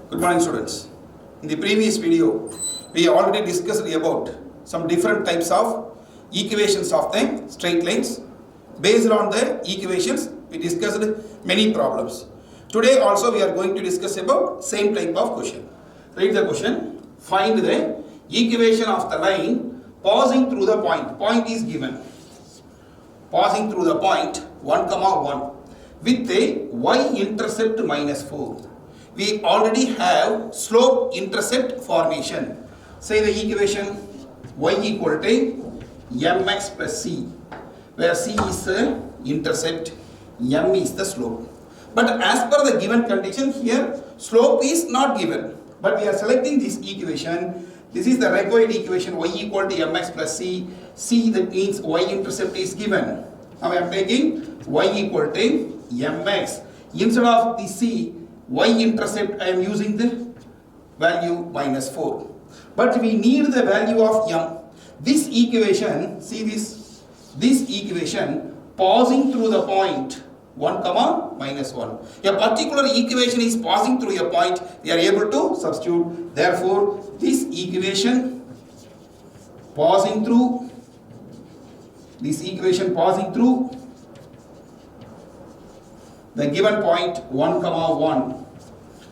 Good morning, students. In the previous video, we already discussed about some different types of equations of the straight lines. Based on the equations, we discussed many problems. Today also we are going to discuss about same type of question. Read the question. Find the equation of the line passing through the point. Point is given. Passing through the point 1, 1 with a y-intercept minus 4. We already have slope-intercept formation. Say the equation y equal to mx plus c, where c is the intercept, m is the slope. But as per the given condition here, slope is not given. But we are selecting this equation. This is the required equation y equal to mx plus c. C, that means y-intercept is given. Now I am taking y equal to mx. Instead of the c, y-intercept, I am using the value minus 4. But we need the value of m. This equation, see this equation passing through the point 1, minus 1. A particular equation is passing through a point, we are able to substitute. Therefore, this equation passing through the given point 1, 1.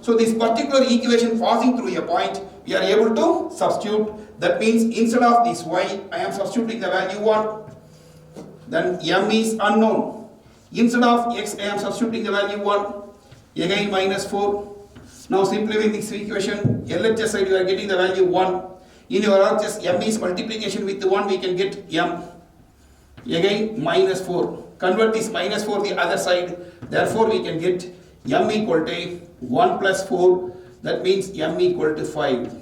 So this particular equation passing through a point, we are able to substitute. That means instead of this y, I am substituting the value 1. Then m is unknown. Instead of x, I am substituting the value 1. Again minus 4. Now simplifying this equation, LHS side you are getting the value 1. In your RHS, m is multiplication with 1, we can get m. Again minus 4. Convert this minus 4 the other side. Therefore, we can get m equal to 1 plus 4. That means m equal to 5.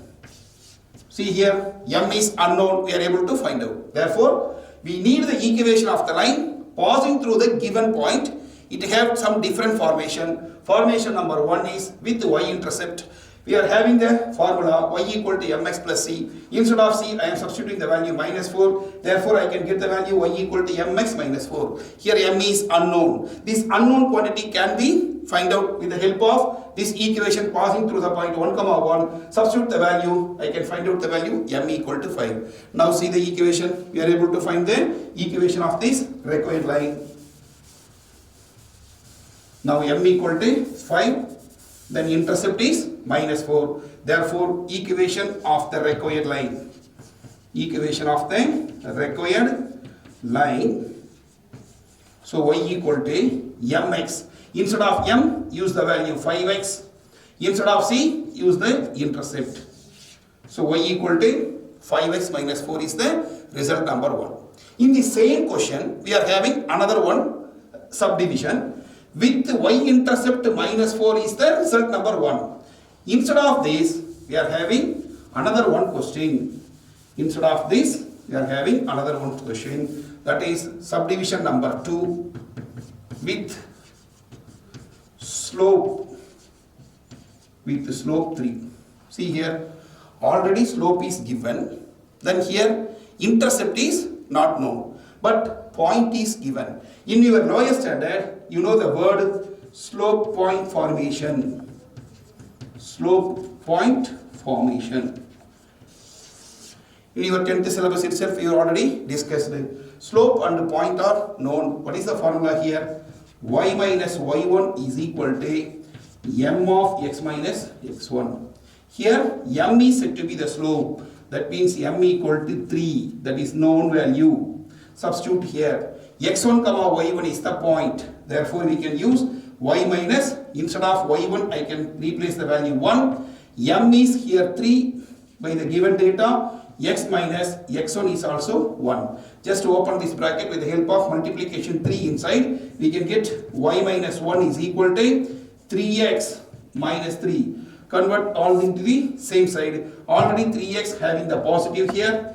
See here, m is unknown. We are able to find out. Therefore, we need the equation of the line passing through the given point. It has some different formation. Formation number 1 is with y-intercept. We are having the formula y equal to mx plus c. Instead of c, I am substituting the value minus 4. Therefore, I can get the value y equal to mx minus 4. Here m is unknown. This unknown quantity can be find out with the help of this equation passing through the point 1, 1. Substitute the value. I can find out the value m equal to 5. Now see the equation. We are able to find the equation of this required line. Now m equal to 5. Then intercept is minus 4. Therefore, equation of the required line. Equation of the required line. So, y equal to mx. Instead of m, use the value 5x. Instead of c, use the intercept. So, y equal to 5x minus 4 is the result number 1. In the same question, we are having another one, subdivision. With y-intercept minus 4 is the result number 1. Instead of this, we are having another one question. Instead of this, we are having another one question. That is subdivision number 2 with slope 3. See here, already slope is given. Then here, intercept is not known. But point is given. In your lower standard, you know the word slope point formation. Slope point formation. In your 10th syllabus itself, you already discussed it. Slope and point are known. What is the formula here? Y minus y1 is equal to m of x minus x1. Here, m is said to be the slope. That means m equal to 3. That is known value. Substitute here. x1, y1 is the point. Therefore, we can use y minus. Instead of y1, I can replace the value 1. M is here 3 by the given data. X minus x1 is also 1. Just to open this bracket with the help of multiplication 3 inside, we can get y minus 1 is equal to 3x minus 3. Convert all into the same side. Already 3x having the positive here.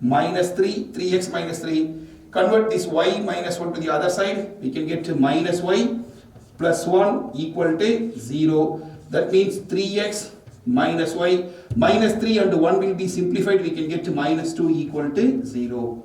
Minus 3, 3x minus 3. Convert this y minus 1 to the other side. We can get to minus y plus 1 equal to 0. That means 3x minus y. Minus 3 and 1 will be simplified. We can get to minus 2 equal to 0.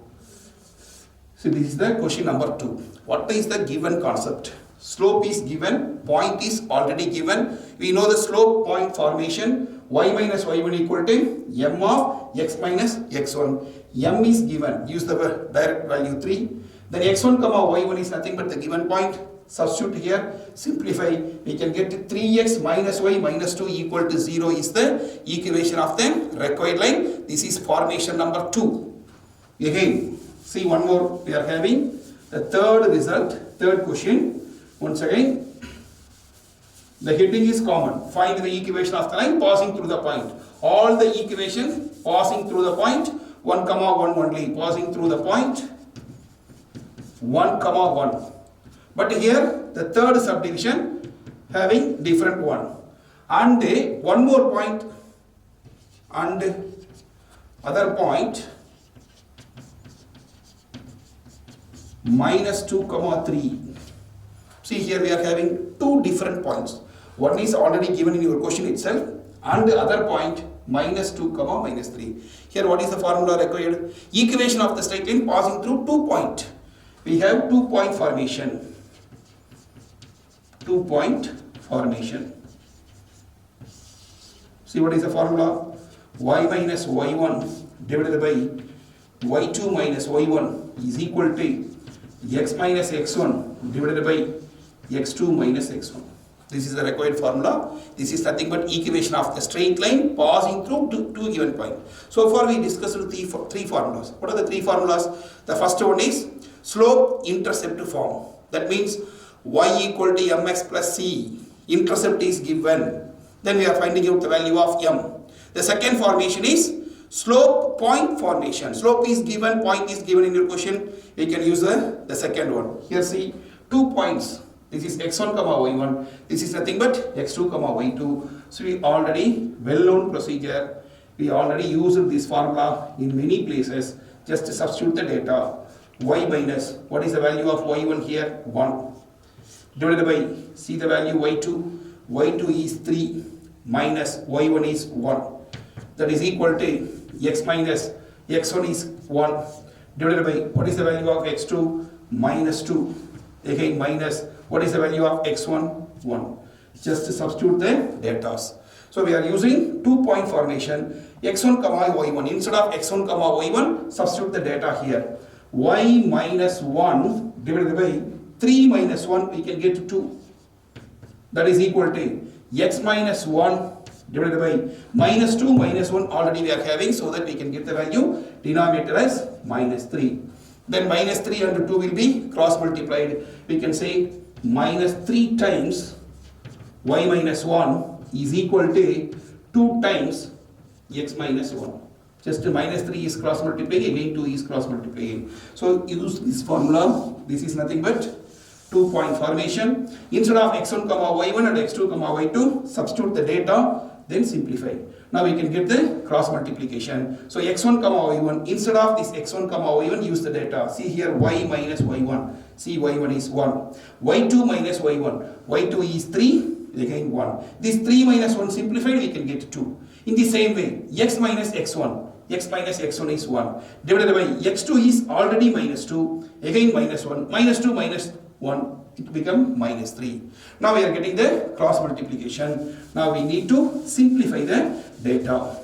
So this is the question number 2. What is the given concept? slope is given, point is already given. We know the slope point formation, y minus y1 equal to m of x minus x1. M is given, use the direct value 3. Then x1 comma y1 is nothing but the given point. Substitute here, simplify, we can get 3x minus y minus 2 equal to 0 is the equation of the required line. This is formation number 2. Again, see one more, we are having the third result, third question. Once again, the heading is common. Find the equation of the line passing through the point. All the equations passing through the point, 1 comma 1 only, passing through the point, 1 comma 1. But here the third subdivision having different one. And one more point and other point minus 2 comma 3. See here we are having two different points. One is already given in your question itself and the other point minus 2 comma minus 3. Here what is the formula required? Equation of the straight line passing through 2 points. We have 2 point formation. 2 point formation. See what is the formula? Y minus y1 divided by y2 minus y1 is equal to x minus x1 divided by x2 minus x1. This is the required formula. This is nothing but equation of the straight line passing through two given points. So far we discussed three formulas. What are the three formulas? The first one is slope intercept form. That means y equal to mx plus c. Intercept is given. Then we are finding out the value of m. The second formation is slope point formation. Slope is given, point is given in your question. We can use the second one. Here see 2 points. This is x1 comma y1. This is nothing but x2 comma y2. So we already well known procedure. We already used this formula in many places. Just to substitute the data. Y minus, what is the value of y1 here? 1. Divided by, see the value y2. Y2 is 3 minus y1 is 1. That is equal to x minus x1 is 1. Divided by, what is the value of x2? Minus 2. Again minus, what is the value of x1? 1. Just to substitute the data. So we are using 2 point formation. X1 comma y1. Instead of x1 comma y1, substitute the data here. Y minus 1 divided by 3 minus 1, we can get 2. That is equal to x minus 1 divided by minus 2 minus 1 already we are having, so that we can get the value denominator as minus 3. Then minus 3 and 2 will be cross multiplied. We can say minus 3 times y minus 1 is equal to 2 times x minus 1. Just minus 3 is cross multiplying, again 2 is cross multiplying. So use this formula. This is nothing but 2 point formation. Instead of x1 comma y1 and x2 comma y2, substitute the data, then simplify. Now we can get the cross multiplication. So x1 comma y1, instead of this x1 comma y1, use the data. See here y minus y1. See y1 is 1. y2 minus y1. y2 is 3, again 1. This 3 minus 1 simplified, we can get 2. In the same way, x minus x1. X minus x1 is 1. Divided by x2 is already minus 2. Again minus 1. Minus 2 minus 1. It becomes minus 3. Now we are getting the cross multiplication. Now we need to simplify the data.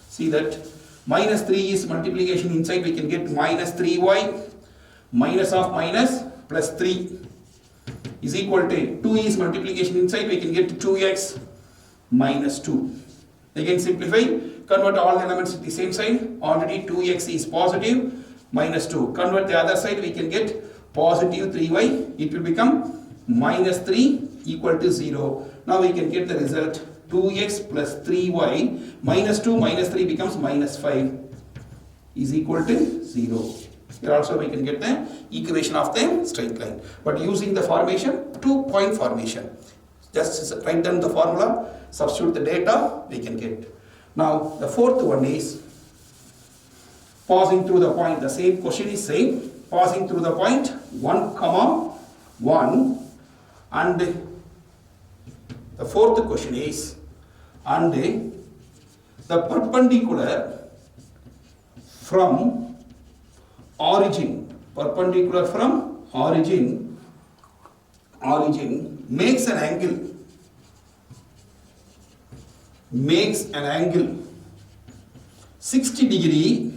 See that minus 3 is multiplication inside, we can get minus 3y minus of minus plus 3 is equal to 2 is multiplication inside, we can get 2x minus 2. Again simplify, convert all the elements to the same side. Already 2x is positive, minus 2. Convert the other side, we can get positive 3y. It will become minus 3 equal to 0. Now we can get the result 2x plus 3y minus 2 minus 3 becomes minus 5 is equal to 0. Here also we can get the equation of the straight line. But using the formation, 2 point formation. Just write down the formula, substitute the data, we can get. Now the fourth one is passing through the point. The same question is same. Passing through the point 1 comma 1, and the fourth question is and the perpendicular from origin origin makes an angle 60 degree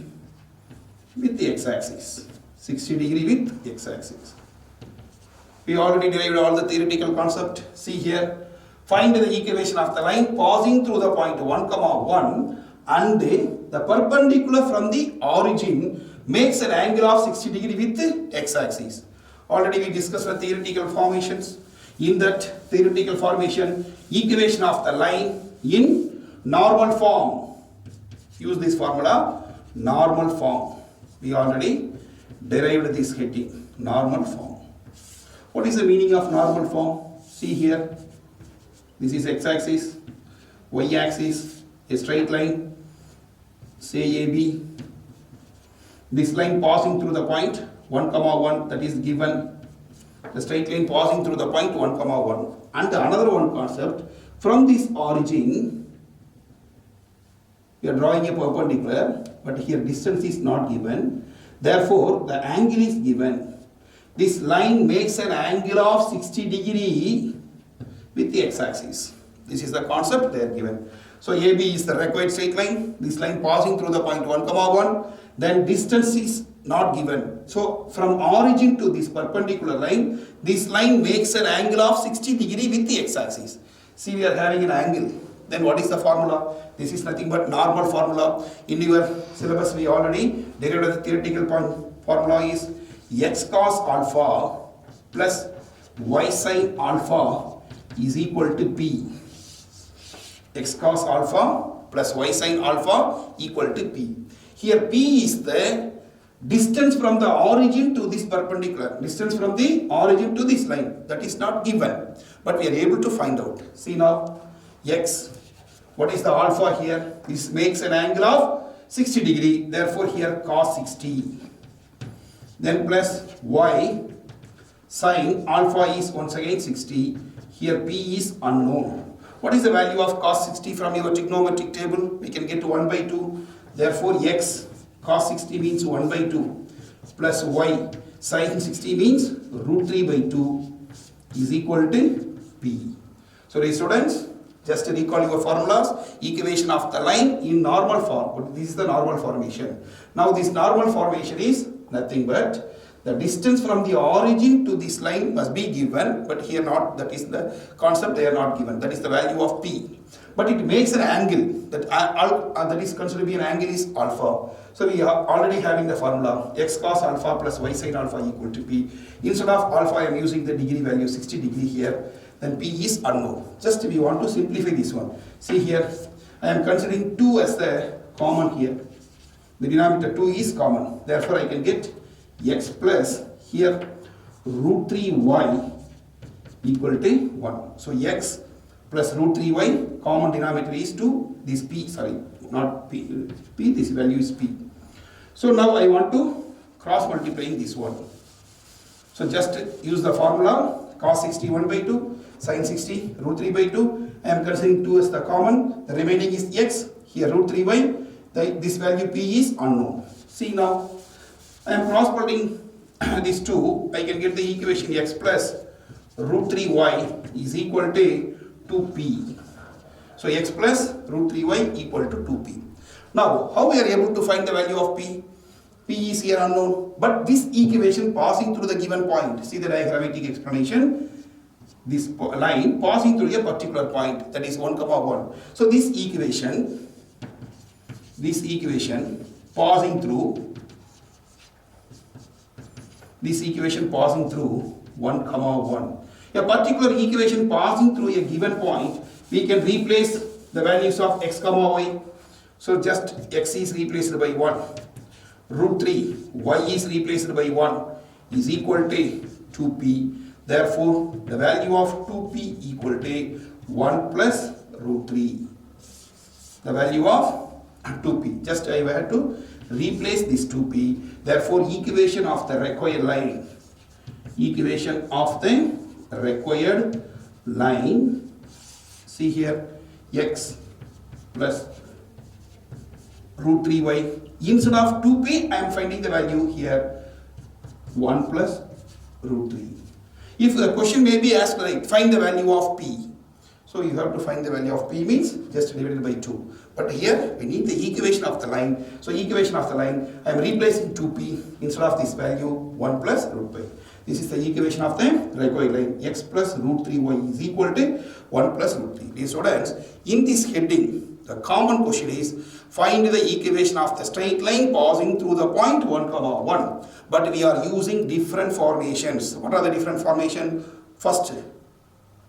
with the x-axis. 60 degree with x-axis. We already derived all the theoretical concept. See here. Find the equation of the line passing through the point 1, 1 and the perpendicular from the origin makes an angle of 60 degree with the x-axis. Already we discussed the theoretical formations. In that theoretical formation, equation of the line in normal form. Use this formula, normal form. We already derived this heading, normal form. What is the meaning of normal form? See here. This is x-axis, y-axis, a straight line, say AB. This line passing through the point 1, 1 that is given. The straight line passing through the point 1, 1. And another one concept, from this origin, we are drawing a perpendicular, but here distance is not given. Therefore, the angle is given. This line makes an angle of 60 degree with the x-axis. This is the concept they are given. So AB is the required straight line. This line passing through the point 1, 1. Then distance is not given. So from origin to this perpendicular line, this line makes an angle of 60 degree with the x-axis. See, we are having an angle. Then what is the formula? This is nothing but normal formula. In your syllabus we already derived the theoretical formula is x cos alpha plus y sin alpha is equal to P. X cos alpha plus y sin alpha equal to P. Here P is the distance from the origin to this perpendicular. Distance from the origin to this line. That is not given. But we are able to find out. See now, x. What is the alpha here? This makes an angle of 60 degree. Therefore here cos 60. Then plus y sin alpha is once again 60. Here P is unknown. What is the value of cos 60 from your trigonometric table? We can get 1 by 2. Therefore x cos 60 means 1 by 2 plus y sin 60 means root 3 by 2 is equal to P. So dear students, just recall your formulas. Equation of the line in normal form. This is the normal formation. Now this normal formation is nothing but the distance from the origin to this line must be given, but here not. That is the concept they are not given. That is the value of P. But it makes an angle that is considered to be an angle is alpha. So we are already having the formula x cos alpha plus y sin alpha equal to P. Instead of alpha I am using the degree value 60 degree here. Then P is unknown. Just we want to simplify this one. See here, I am considering 2 as the common here. The denominator 2 is common. Therefore I can get x plus here root 3y equal to 1. So x plus root 3y, common denominator is 2. This P, sorry, not P, this value is P. So now I want to cross multiplying this one. So just use the formula cos 60 1 by 2, sin 60 root 3 by 2. I am considering 2 as the common. The remaining is x. Here root 3y. This value P is unknown. See now, I am cross multiplying these two. I can get the equation x plus root 3y is equal to 2p. So x plus root 3y equal to 2p. Now, how we are able to find the value of p? P is here unknown, but this equation passing through the given point. See the diagrammatic explanation. This line passing through a particular point, that is 1, 1. So this equation passing through 1, 1. A particular equation passing through a given point, we can replace the values of x, y. So just x is replaced by 1. Root 3, y is replaced by 1 is equal to 2p. Therefore, the value of 2p equal to 1 plus root 3. The value of 2p. Just I had to replace this 2p. Therefore, equation of the required line. See here, x plus root 3y. Instead of 2p, I am finding the value here 1 plus root 3. If the question may be asked like find the value of p, so you have to find the value of p means just divided by 2. But here we need the equation of the line. So equation of the line, I am replacing 2p instead of this value 1 plus root pi. This is the equation of the required line. X plus root 3y is equal to 1 plus root 3. Dear students, in this heading, the common question is find the equation of the straight line passing through the point 1, 1. But we are using different formations. What are the different formations? First,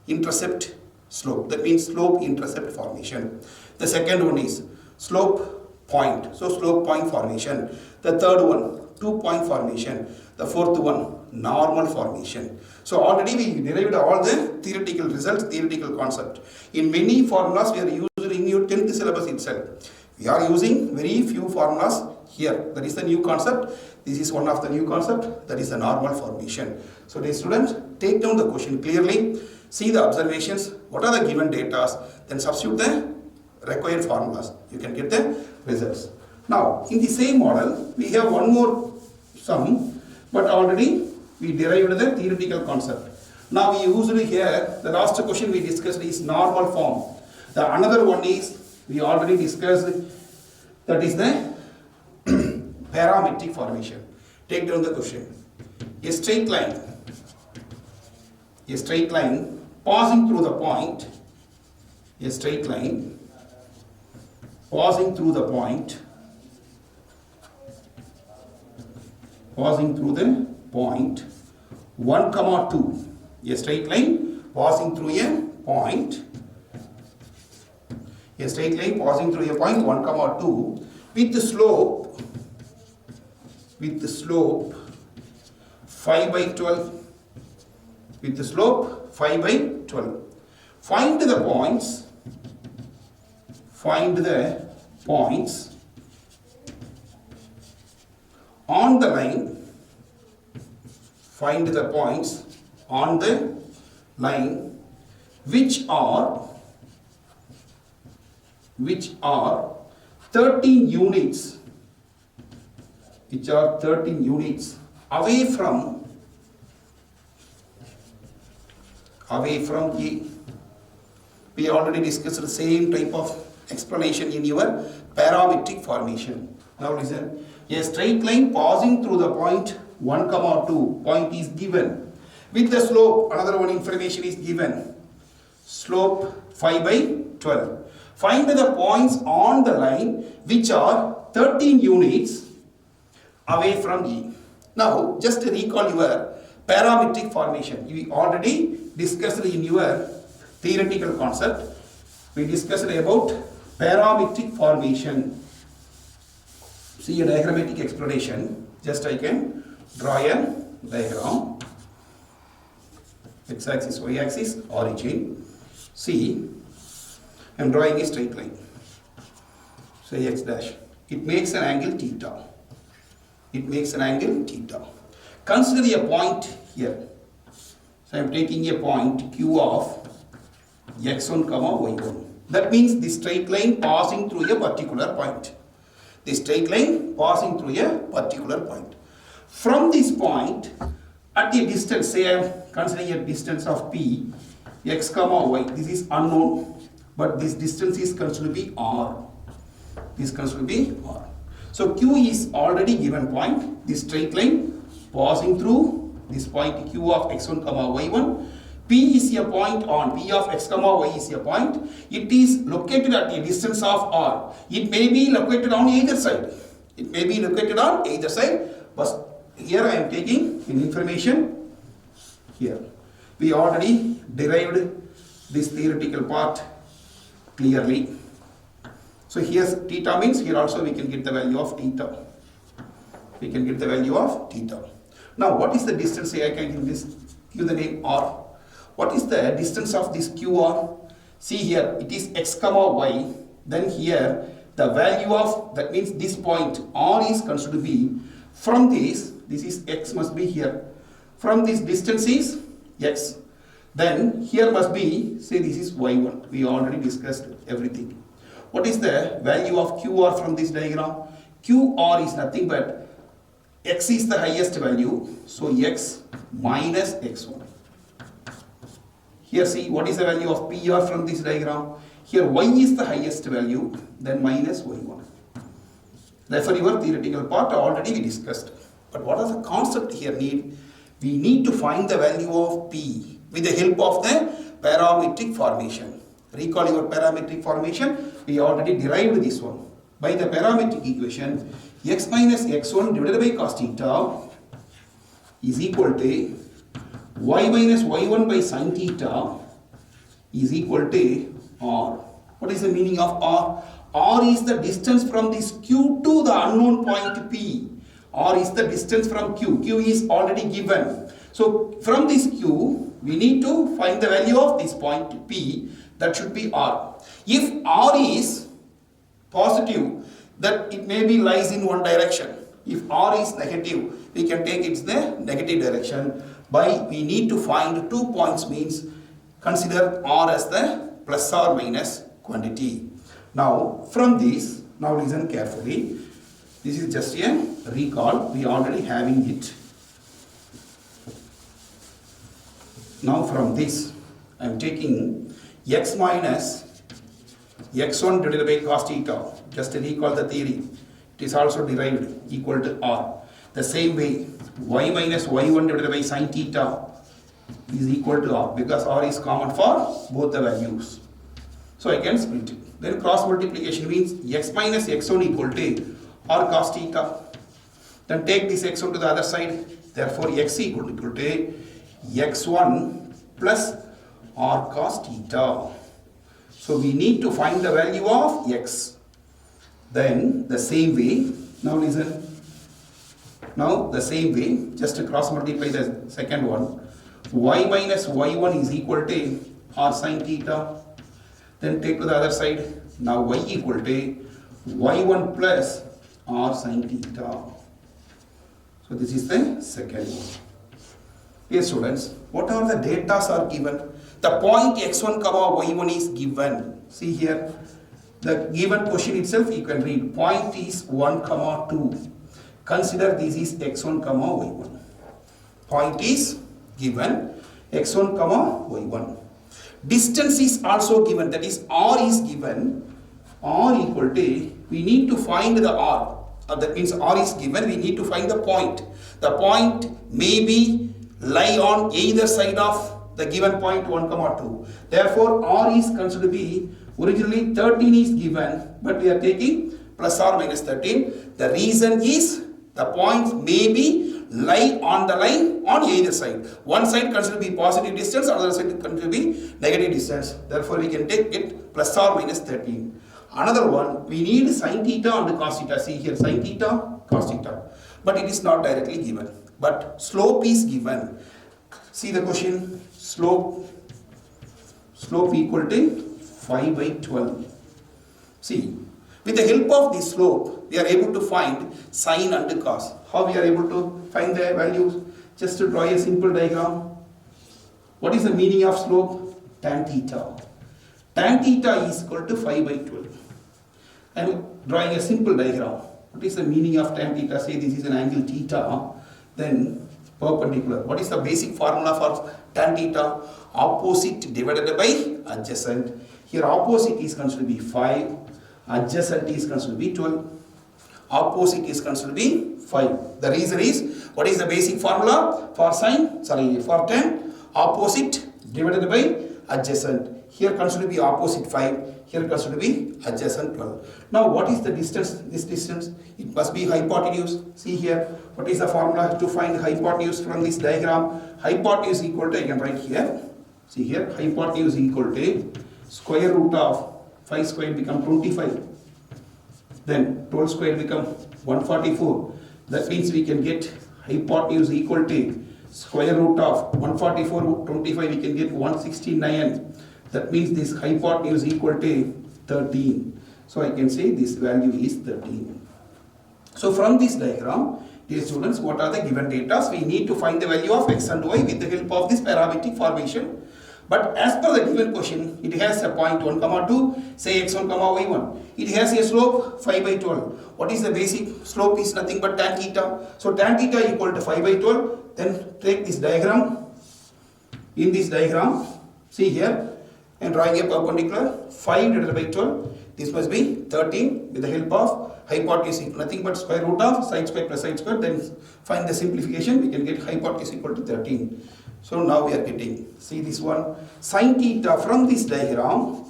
intercept, slope. That means slope intercept formation. The second one is slope point. So slope point formation. The third one, 2-point formation. The fourth one, normal formation. So already we derived all the theoretical results, theoretical concept. In many formulas we are using in your 10th syllabus itself. We are using very few formulas here. That is the new concept. This is one of the new concept. That is the normal formation. So dear students, take down the question clearly. See the observations. What are the given data? Then substitute the required formulas. You can get the results. Now in the same model we have one more sum, but already we derived the theoretical concept. Now we usually here the last question we discussed is normal form. The another one is we already discussed, that is the parametric formation. Take down the question. A straight line passing through the point, a straight line passing through the point 1, 2. A straight line passing through a point, a straight line passing through a point 1, 2 with the slope 5 by 12. With the slope 5 by 12. Find the points on the line. Find the points on the line which are 13 units, away from A. We already discussed the same type of explanation in your parametric formation. Now listen, a straight line passing through the point 1, 2, point is given. With the slope, another one information is given. Slope 5 by 12. Find the points on the line which are 13 units away from E. Now just recall your parametric formation. We already discussed in your theoretical concept. We discussed about parametric formation. See a diagrammatic explanation. Just I can draw a diagram. X-axis, y-axis, origin. See, I am drawing a straight line. Say x dash. It makes an angle theta. Consider a point here. So I am taking a point Q of x1, y1. That means the straight line passing through a particular point. From this point, at a distance, say I am considering a distance of p, x, y. This is unknown, but this distance is considered to be r. So Q is already given point. This straight line passing through this point Q of x1, y1. P is a point on P of x, y is a point. It is located at a distance of r. It may be located on either side. But here I am taking in information here. We already derived this theoretical part clearly. So here's theta means here also we can get the value of theta. Now what is the distance? Say I can give the name r. What is the distance of this QR? See here, it is x, y. Then here, the value of, that means this point, r is considered to be from this is x must be here. From this distance is x. Then here must be, say this is y1. We already discussed everything. What is the value of QR from this diagram? QR is nothing but x is the highest value. So x minus x1. Here see what is the value of PR from this diagram. Here y is the highest value, then minus y1. Therefore your theoretical part already we discussed. But what is the concept here need? We need to find the value of P with the help of the parametric formation. Recall your parametric formation, we already derived this one. By the parametric equation, x minus x1 divided by cos theta is equal to y minus y1 by sin theta is equal to r. What is the meaning of r? R is the distance from this Q to the unknown point P. R is the distance from Q. Q is already given. So from this Q, we need to find the value of this point P. That should be R. If R is positive, that it may be lies in one direction. If R is negative, we can take it the negative direction. By we need to find 2 points means consider R as the plus or minus quantity. Now from this, now listen carefully. This is just a recall. We already having it. Now from this, I am taking x minus x1 divided by cos theta. Just to recall the theory. It is also derived equal to R. The same way, y minus y1 divided by sin theta is equal to R because R is common for both the values. So I can split it. Then cross multiplication means x minus x1 equal to R cos theta. Then take this x1 to the other side. Therefore x equal to x1 plus R cos theta. So we need to find the value of x. Then the same way, now listen. Now the same way, just to cross multiply the second one. Y minus y1 is equal to R sin theta. Then take to the other side. Now y equal to y1 plus R sin theta. So this is the second one. Yes students, what are the datas are given? The point x1 comma y1 is given. See here, the given question itself you can read. Point is 1 comma 2. Consider this is x1 comma y1. Point is given x1 comma y1. Distance is also given, that is r is given. R equal to, we need to find the r. That means r is given, we need to find the point. The point may be lie on either side of the given point 1 comma 2. Therefore r is considered to be, originally 13 is given, but we are taking plus or minus 13. The reason is the points may be lie on the line on either side. One side considered to be positive distance, other side considered to be negative distance. Therefore we can take it plus or minus 13. Another one, we need sin theta and cos theta. See here, sin theta, cos theta. But it is not directly given. But slope is given. See the question, slope equal to 5 by 12. See, with the help of this slope, we are able to find sine and cos. How we are able to find the values? Just to draw a simple diagram. What is the meaning of slope? Tan theta. Tan theta is equal to 5 by 12. I am drawing a simple diagram. What is the meaning of tan theta? Say this is an angle theta, then perpendicular. What is the basic formula for tan theta? Opposite divided by adjacent. Here opposite is considered to be 5, adjacent is considered to be 12. Opposite is considered to be 5. The reason is, what is the basic formula for for tan? Opposite divided by adjacent. Here considered to be opposite 5, here considered to be adjacent 12. Now what is the distance? This distance, it must be hypotenuse. See here, what is the formula to find hypotenuse from this diagram? Hypotenuse equal to, I can write here. See here, hypotenuse equal to square root of 5 squared become 25. Then 12 squared become 144. That means we can get hypotenuse equal to square root of 144 25, we can get 169. That means this hypotenuse equal to 13. So I can say this value is 13. So from this diagram, dear students, what are the given data? We need to find the value of x and y with the help of this parametric formation. But as per the given question, it has a point 1 comma 2, say x1 comma y1. It has a slope 5 by 12. What is the basic slope? Is nothing but tan theta. So tan theta equal to 5 by 12. Then take this diagram. In this diagram, See here, and drawing a perpendicular, 5 divided by 12, this must be 13 with the help of hypotenuse equal, nothing but square root of sine square plus sine square, then find the simplification, we can get hypotenuse equal to 13. So now we are getting, see this one, sine theta from this diagram,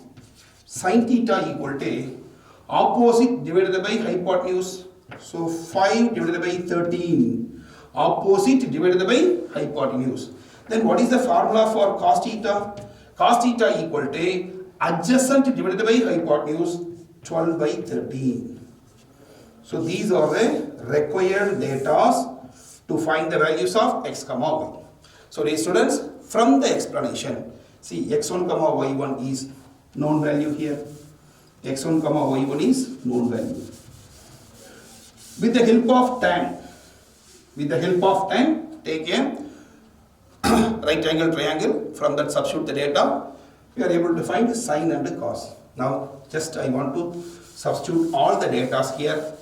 sine theta equal to opposite divided by hypotenuse. So 5 divided by 13, opposite divided by hypotenuse. Then what is the formula for cos theta? Cos theta equal to adjacent divided by hypotenuse, 12 by 13. So these are the required data to find the values of x comma y. So dear students, from the explanation, see x1 comma y1 is known value here. x1 comma y1 is known value. With the help of tan, take a right angle triangle, from that substitute the data, we are able to find sine and cos. Now just I want to substitute all the data here,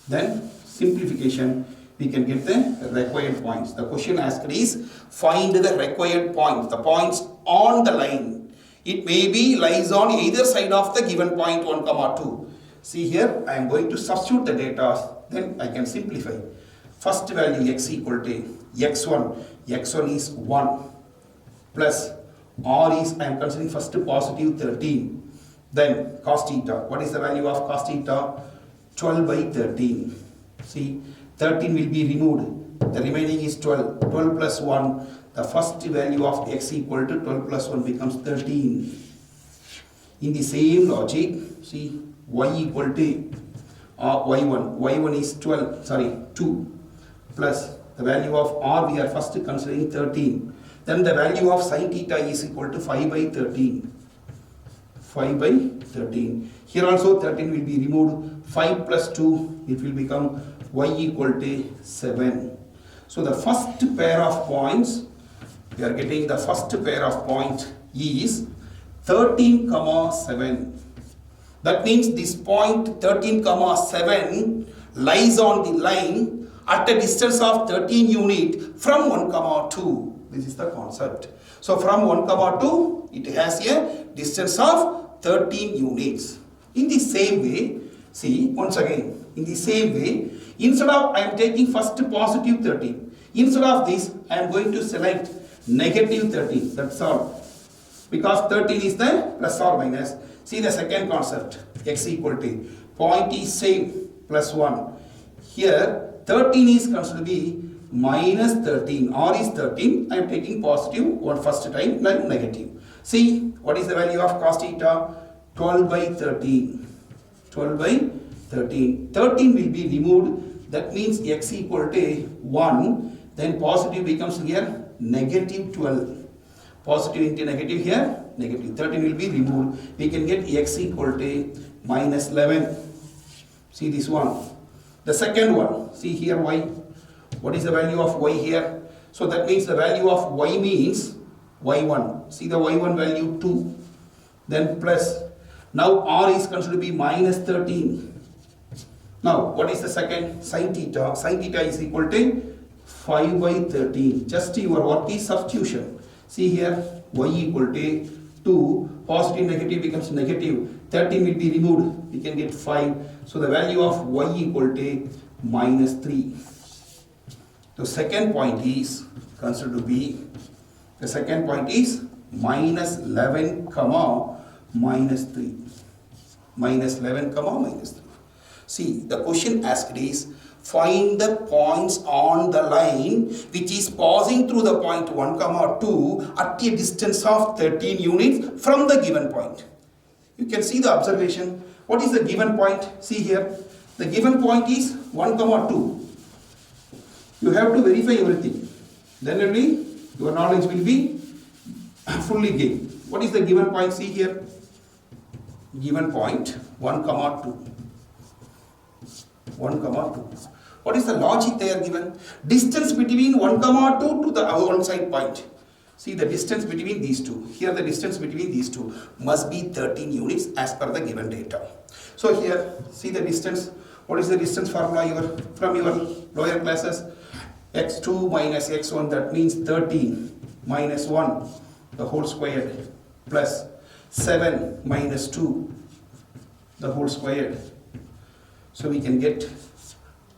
then simplification, we can get the required points. The question asked is find the required points, the points on the line. It may be lies on either side of the given point 1, 2. See here, I am going to substitute the data, then I can simplify. First value x equal to x1 is 1 plus r is, I am considering first positive 13. Then cos theta, what is the value of cos theta? 12 by 13. See, 13 will be removed, the remaining is 12. 12 plus 1, the first value of x equal to 12 plus 1 becomes 13. In the same logic, see, y equal to y1 is 2 plus the value of r, we are first considering 13. Then the value of sin theta is equal to 5 by 13. 5 by 13. Here also 13 will be removed. 5 plus 2, it will become y equal to 7. So the first pair of points, we are getting the first pair of points is 13, 7. That means this point 13, 7 lies on the line at a distance of 13 unit from 1, 2. This is the concept. So from 1, 2, it has a distance of 13 units. In the same way, see, once again, in the same way, instead of I am taking first positive 13, instead of this, I am going to select negative 13. That's all. Because 13 is the plus or minus. See the second concept, x equal to, point is same, plus 1. Here, 13 is considered to be minus 13, r is 13, I am taking positive one first time, then negative. See, what is the value of cos theta? 12 by 13. 12 by 13. 13 will be removed, that means x equal to 1, then positive becomes here negative 12. Positive into negative here, negative. 13 will be removed. We can get x equal to minus 11. See this one. The second one, see here y. What is the value of y here? So that means the value of y means y1. See the y1 value 2. Then plus. Now r is considered to be minus 13. Now what is the second? Sin theta. Sin theta is equal to 5 by 13. Just your work is substitution. See here, y equal to 2, positive negative becomes negative, 13 will be removed, we can get 5. So the value of y equal to minus 3. The second point is considered to be, the second point is minus 11 comma minus 3. Minus 11 comma minus 3. See, the question asked is, find the points on the line which is passing through the point 1, 2 at a distance of 13 units from the given point. You can see the observation. What is the given point? See here. The given point is 1, 2. You have to verify everything. Then only your knowledge will be fully gained. What is the given point? See here. Given point 1, 2. 1, 2. What is the logic they are given? Distance between 1, 2 to the one side point. See the distance between these two. Here the distance between these two must be 13 units as per the given data. So here, see the distance. What is the distance formula from your lower classes? x2 minus x1, that means 13 minus 1, the whole square. plus 7 minus 2 the whole squared. So we can get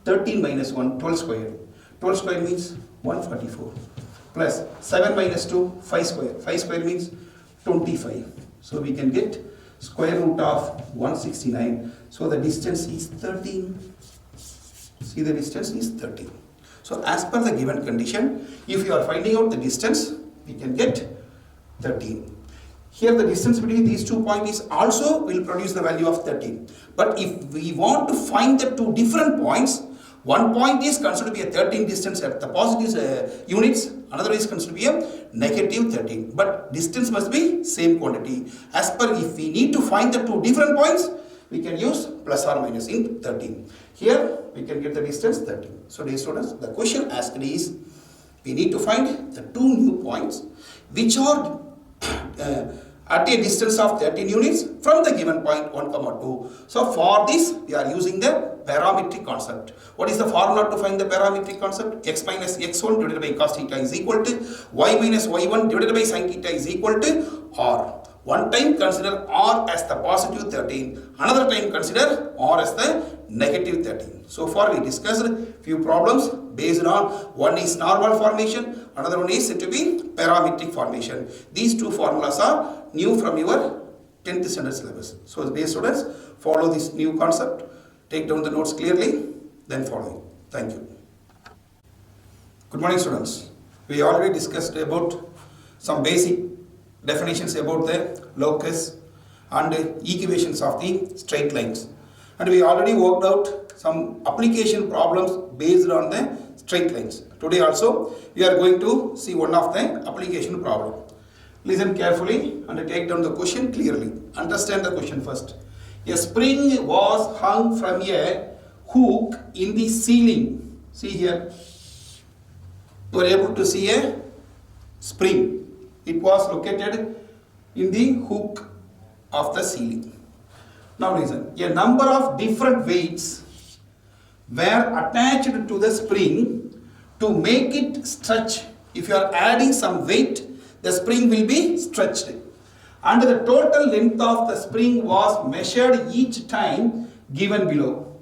13 minus 1, 12 squared. 12 squared means 144 plus 7 minus 2, 5 squared. 5 squared means 25. So we can get square root of 169. So the distance is 13. See, the distance is 13. So as per the given condition, if you are finding out the distance, we can get 13. Here the distance between these 2 points is also will produce the value of 13. But if we want to find the two different points, one point is considered to be a 13 distance at the positive units, another is considered to be a negative 13. But distance must be same quantity. As per, if we need to find the two different points, we can use plus or minus in 13. Here we can get the distance 13. So dear students, the question asked is, we need to find the two new points which are at a distance of 13 units from the given point 1, 2. So for this we are using the parametric concept. What is the formula to find the parametric concept? X minus x1 divided by cos theta is equal to y minus y1 divided by sin theta is equal to r. One time consider r as the positive 13, another time consider r as the negative 13. So far we discussed few problems based on one is normal formation, another one is said to be parametric formation. These two formulas are new from your 10th standard syllabus. So dear students, follow this new concept, take down the notes clearly, then follow it. Thank you. Good morning students. We already discussed about some basic definitions about the locus and equations of the straight lines. And we already worked out some application problems based on the straight lines. Today also we are going to see one of the application problem. Listen carefully and take down the question clearly. Understand the question first. A spring was hung from a hook in the ceiling. See here. You are able to see a spring. It was located in the hook of the ceiling. Now listen. A number of different weights were attached to the spring to make it stretch. If you are adding some weight, the spring will be stretched. And the total length of the spring was measured each time given below.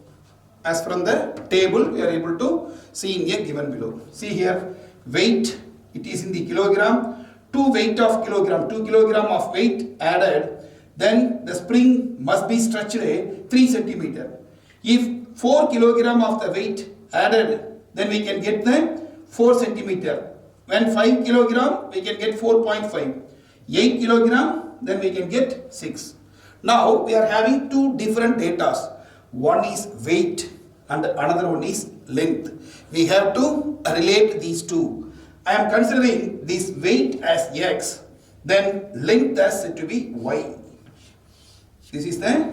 As from the table, we are able to see in a given below. See here, weight, it is in the kilogram. 2 weight of kilogram, 2 kilogram of weight added, then the spring must be stretched 3 centimeter. If 4 kilogram of the weight added, then we can get the 4 centimeter. When 5 kilogram, we can get 4.5. 8 kilogram, then we can get 6. Now we are having two different datas. One is weight and another one is length. We have to relate these two. I am considering this weight as x, then length as said to be y. This is the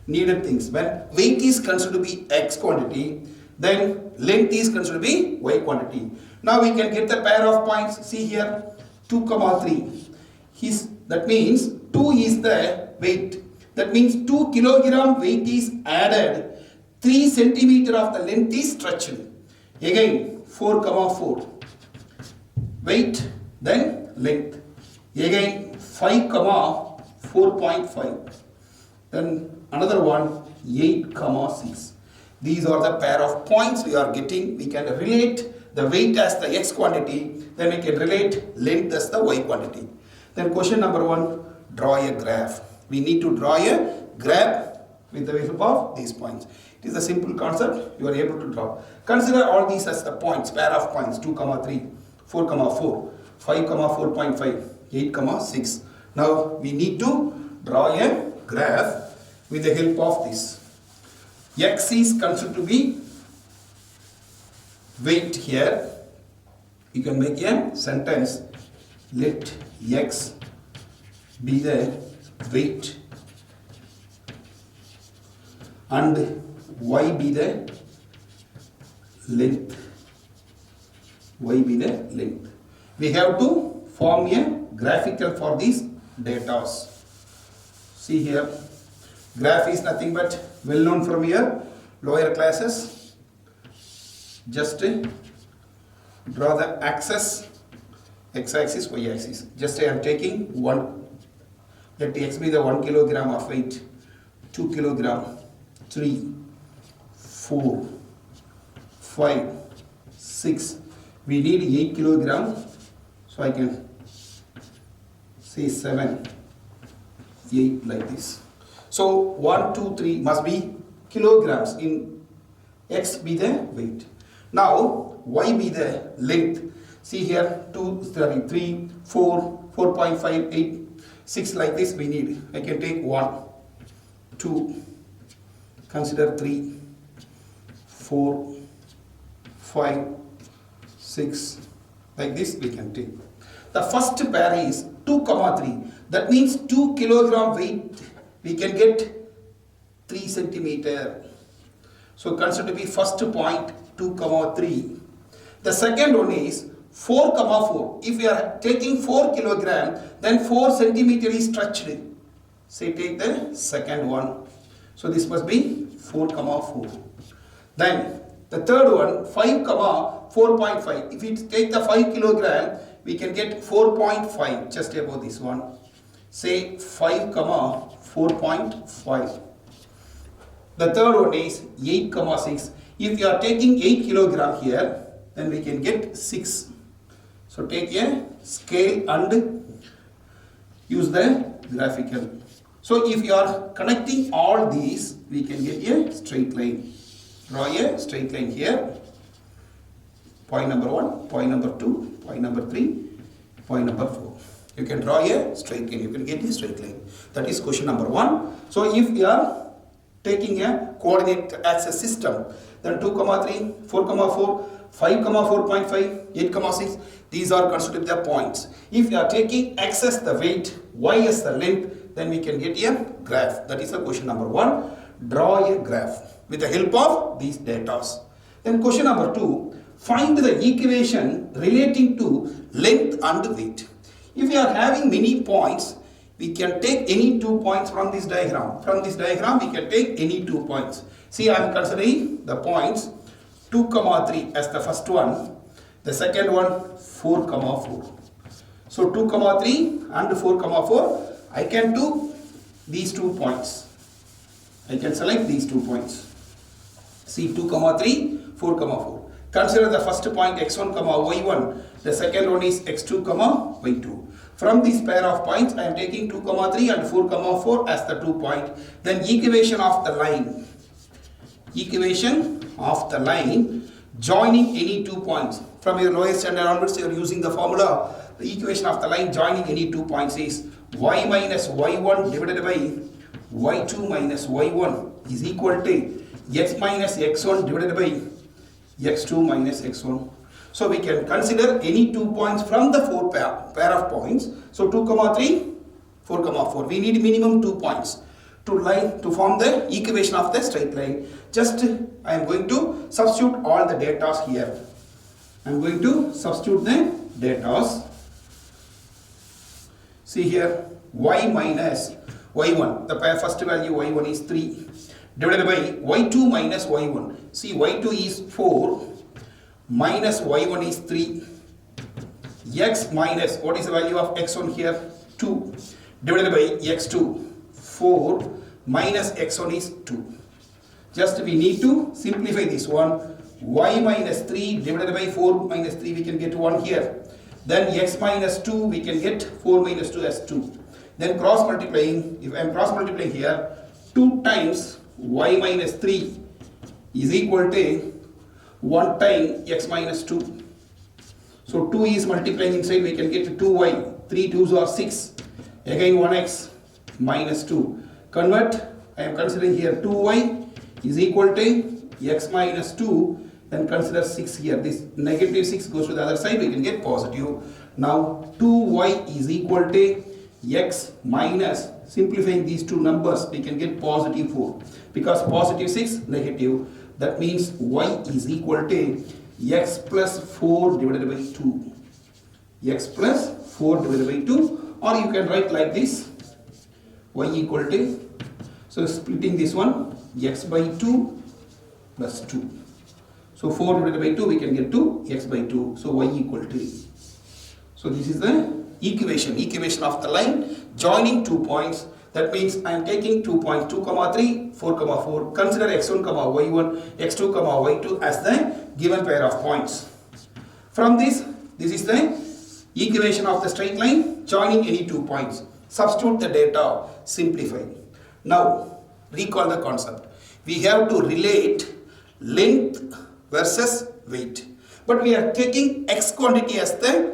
needed things. When weight is considered to be x quantity, then length is considered to be y quantity. Now we can get the pair of points. See here, 2, 3. That means 2 is the weight. That means 2 kilogram weight is added. 3 centimeter of the length is stretched. Again 4, 4. Weight, then length. Again 5, 4.5. Then another one 8, 6. These are the pair of points we are getting. We can relate the weight as the x quantity. Then we can relate length as the y quantity. Then question number 1, draw a graph. We need to draw a graph with the help of these points. It is a simple concept. You are able to draw. Consider all these as the points, pair of points. 2, 3. 4, 4, 5, 4.5, 8, 6. Now we need to draw a graph with the help of this. X is considered to be weight here. You can make a sentence. Let x be the weight and y be the length. Y be the length. We have to form a graphical for these data. See here, graph is nothing but well known from your lower classes. Just draw the axis, x axis, y axis. Just I am taking one let x be the 1 kilogram of weight, 2 kilogram, 3, 4, 5, 6. We need 8 kilogram, so I can say 7, 8 like this. So 1, 2, 3 must be kilograms in x be the weight. Now y be the length. See here 2, 3, 4, 4.5, 8, 6 like this we need. I can take 1, 2, consider 3, 4, 5, 6 like this we can take. The first pair is 2, 3. That means 2 kilogram weight we can get 3 centimeter. So consider to be first point 2, 3. The second one is 4, 4. If we are taking 4 kilogram, then 4 centimeter is stretched. Say take the second one. So this must be 4, 4. Then the third one 5, 4.5. If we take the 5 kilogram, we can get 4.5 just above this one. Say 5, 4.5. The third one is 8, 6. If you are taking 8 kilogram here, then we can get 6. So take a scale and use the graphical. So if you are connecting all these, we can get a straight line. Draw a straight line here. Point number 1, point number 2, point number 3, point number 4. You can draw a straight line. You can get a straight line. That is question number 1. So if you are taking a coordinate axis system, then 2, 3, 4, 4, 5, 4.5, 8, 6. These are considered the points. If you are taking x as the weight, y as the length, then we can get a graph. That is the question number 1. Draw a graph with the help of these data. Then question number 2. Find the equation relating to length and weight. If we are having many points, we can take any 2 points from this diagram. From this diagram, we can take any 2 points. See, I am considering the points 2, 3 as the first one. The second one 4, 4. So 2, 3 and 4, 4. I can do these 2 points. I can select these 2 points. See 2, 3, 4, 4. Consider the first point x1, y1. The second one is x2, y2. From this pair of points, I am taking 2, 3 and 4, 4 as the 2 points. Then equation of the line. Equation of the line joining any 2 points. From your lowest standard onwards, you are using the formula. The equation of the line joining any 2 points is y minus y1 divided by y2 minus y1 is equal to x minus x1 divided by x2 minus x1. So we can consider any 2 points from the pair of points. So 2, 3, 4, 4. We need minimum 2 points to form the equation of the straight line. Just I am going to substitute all the data here. I am going to substitute the data. See here, y minus y1. The first value y1 is 3 divided by y2 minus y1. See, y2 is 4 minus y1 is 3. X minus, what is the value of x1 here? 2 divided by x2. 4 minus x1 is 2. Just we need to simplify this one. Y minus 3 divided by 4 minus 3, we can get 1 here. Then x minus 2, we can get 4 minus 2 as 2. Then cross multiplying, if I am cross multiplying here, 2 times y minus 3 is equal to 1 time x minus 2. So 2 is multiplying inside, we can get 2y. 3 2s are 6. Again 1x minus 2. Convert, I am considering here 2y is equal to x minus 2. Then consider 6 here. This negative 6 goes to the other side, we can get positive. Now 2y is equal to x minus, simplifying these two numbers, we can get positive 4. Because positive 6, negative. That means y is equal to x plus 4 divided by 2. X plus 4 divided by 2. Or you can write like this. Y equal to, so splitting this one, x by 2 plus 2. So 4 divided by 2, we can get to x by 2. So y equal to. So this is the equation of the line joining 2 points. That means I am taking 2 points 2, 3, 4, 4. Consider x1, y1, x2, y2 as the given pair of points. From this is the equation of the straight line joining any 2 points. Substitute the data, simplify. Now recall the concept. We have to relate length versus weight. But we are taking x quantity as the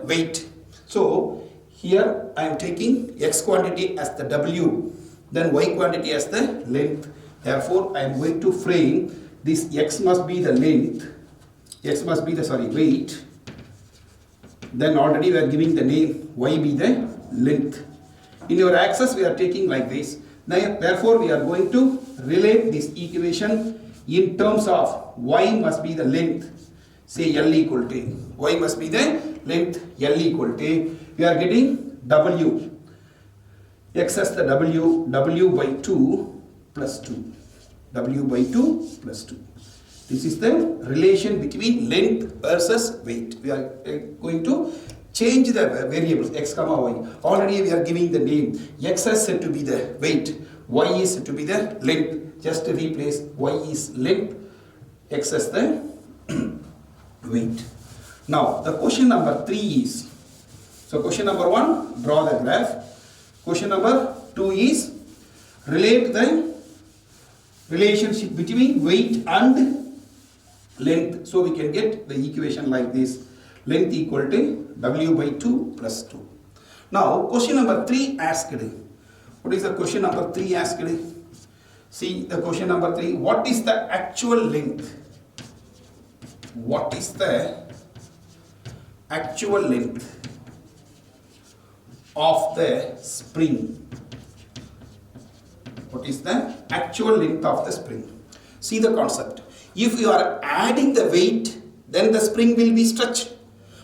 weight. So here I am taking x quantity as the w, then y quantity as the length. Therefore I am going to frame this x must be the length, weight. Then already we are giving the name y be the length. In your axis we are taking like this. Therefore we are going to relate this equation in terms of y must be the length. Say L equal to, y must be the length, L equal to, we are getting w, x as the w by 2 plus 2, w by 2 plus 2. This is the relation between length versus weight. We are going to change the variables x, y. Already we are giving the name. X is said to be the weight, y is said to be the length. Just replace y is length, x as the weight. Now the question number 3 is, so question number 1, draw the graph. Question number 2 is, relate the relationship between weight and length. So we can get the equation like this, length equal to w by 2 plus 2. Now question number 3 asked, what is the question number 3 asked? See the question number 3, what is the actual length? What is the actual length of the spring? What is the actual length of the spring? See the concept. If you are adding the weight, then the spring will be stretched.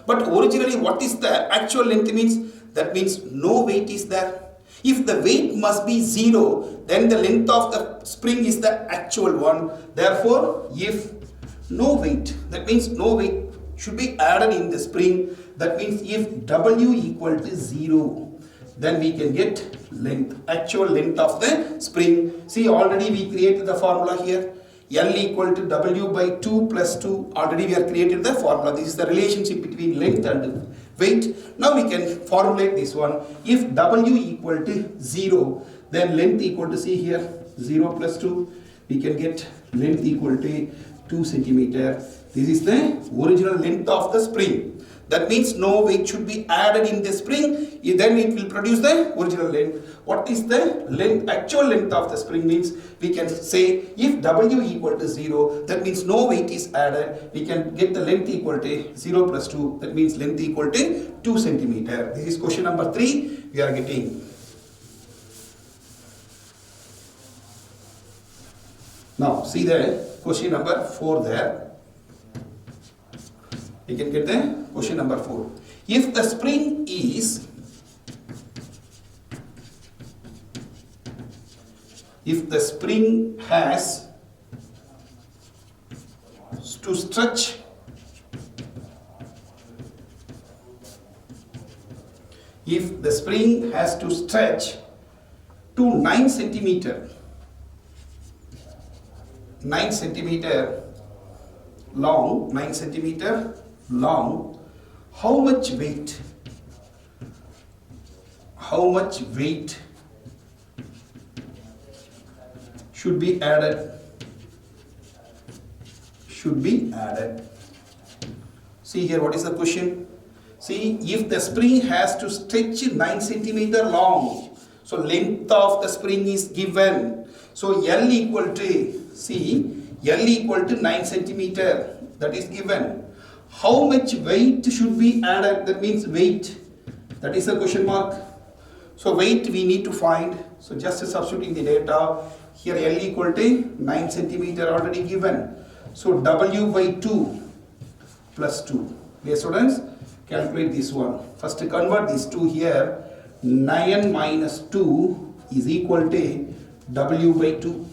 But originally what is the actual length means? That means no weight is there. If the weight must be 0, then the length of the spring is the actual one. Therefore, if no weight, that means no weight should be added in the spring. That means if w equal to 0, then we can get length, actual length of the spring. See, already we created the formula here. L equal to w by 2 plus 2. Already we have created the formula. This is the relationship between length and weight. Now we can formulate this one. If w equal to 0, then length equal to, see here, 0 plus 2. We can get length equal to 2 centimeter. This is the original length of the spring. That means no weight should be added in the spring. Then it will produce the original length. What is the length, actual length of the spring means? We can say if w equal to 0, that means no weight is added. We can get the length equal to 0 plus 2. That means length equal to 2 centimeter. This is question number 3 we are getting. Now see the question number 4 there. We can get the question number 4. If the spring is, if the spring has to stretch to 9 centimeter long, how much weight should be added? See here, what is the question? See, if the spring has to stretch 9 centimeter long, so length of the spring is given. So L equal to, see, L equal to 9 centimeter, that is given. How much weight should be added? That means weight, that is the question mark. So weight we need to find. So just substituting the data. Here L equal to 9 centimeter already given. So W by 2 plus 2. Dear students, calculate this one. First convert this 2 here. 9 minus 2 is equal to W by 2.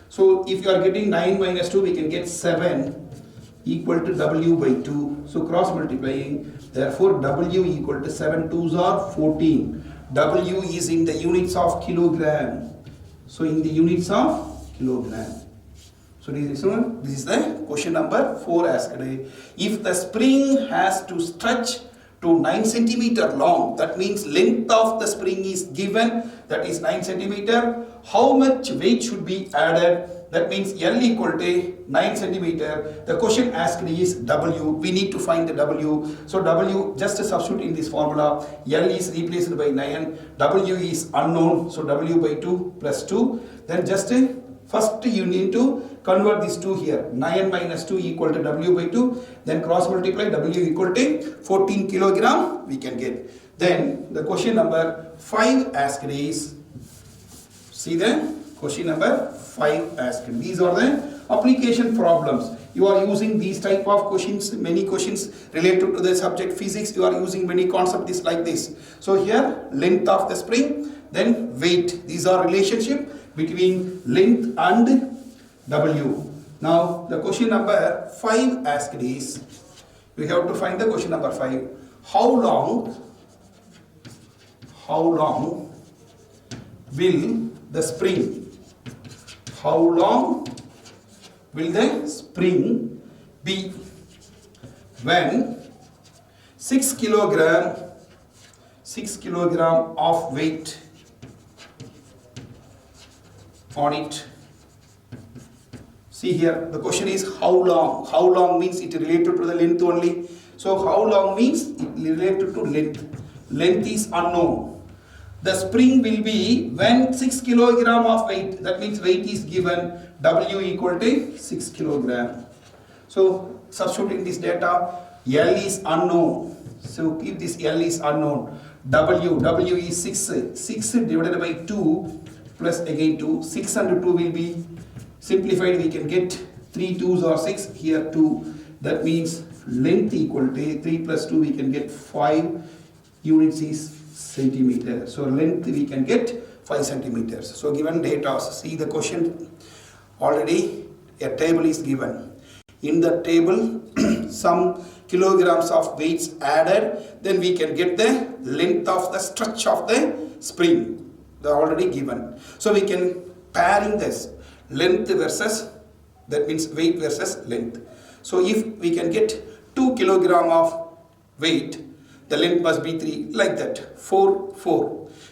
So if you are getting 9 minus 2, we can get 7 equal to W by 2. So cross multiplying. Therefore, W equal to 7 2s are 14. W is in the units of kilogram. So in the units of kilogram. So this is the question number 4 asked. If the spring has to stretch to 9 centimeter long, that means length of the spring is given, that is 9 centimeter. How much weight should be added? That means L equal to 9 centimeter. The question asked is W. We need to find the W. So W, just substitute in this formula. L is replaced by 9. W is unknown. So W by 2 plus 2. Then just first you need to convert this 2 here. 9 minus 2 equal to W by 2. Then cross multiply. W equal to 14 kilogram we can get. Then the question number 5 asked is, see the question number 5 asked. These are the application problems. You are using these type of questions, many questions related to the subject physics. You are using many concepts like this. So here length of the spring, then weight. These are relationship between length and W. Now the question number 5 asked is, we have to find the question number 5. How long will the spring, how long will the spring be when 6 kilogram of weight on it? See here, the question is how long. How long means it related to the length only. So how long means it related to length. Length is unknown. The spring will be when 6 kilogram of weight. That means weight is given. W equal to 6 kilogram. So substituting this data. L is unknown. So keep this L is unknown. W is 6. 6 divided by 2 plus again 2. 6 and 2 will be simplified. We can get 3 2s or 6. Here 2. That means length equal to 3 plus 2 we can get 5. Units is centimeter. So length we can get 5 centimeters. So given data, see the question, already a table is given. In the table some kilograms of weights added, then we can get the length of the stretch of the spring. They are already given. So we can pairing this length versus, that means weight versus length. So if we can get 2 kilogram of weight, the length must be 3, like that. 4,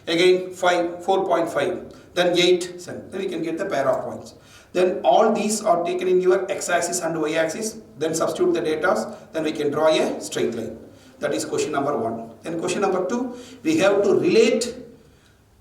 again 5, 4.5, then 8, then we can get the pair of points. Then all these are taken in your x-axis and y-axis, then substitute the data, then we can draw a straight line. That is question number 1. Then question number 2, we have to relate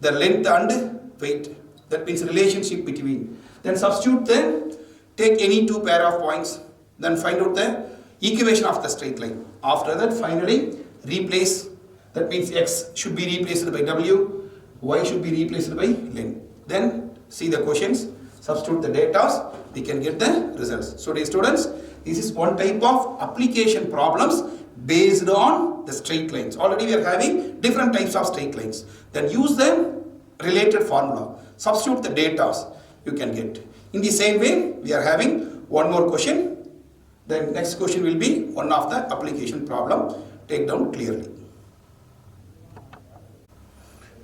the length and weight. That means relationship between. Then substitute them, take any 2 pair of points, then find out the equation of the straight line. After that, finally replace, that means x should be replaced by w, y should be replaced by length. Then see the questions, substitute the data, we can get the results. So dear students, this is one type of application problems based on the straight lines. Already we are having different types of straight lines. Then use them related formula, substitute the data, you can get. In the same way, we are having one more question. The next question will be one of the application problem. Take down clearly.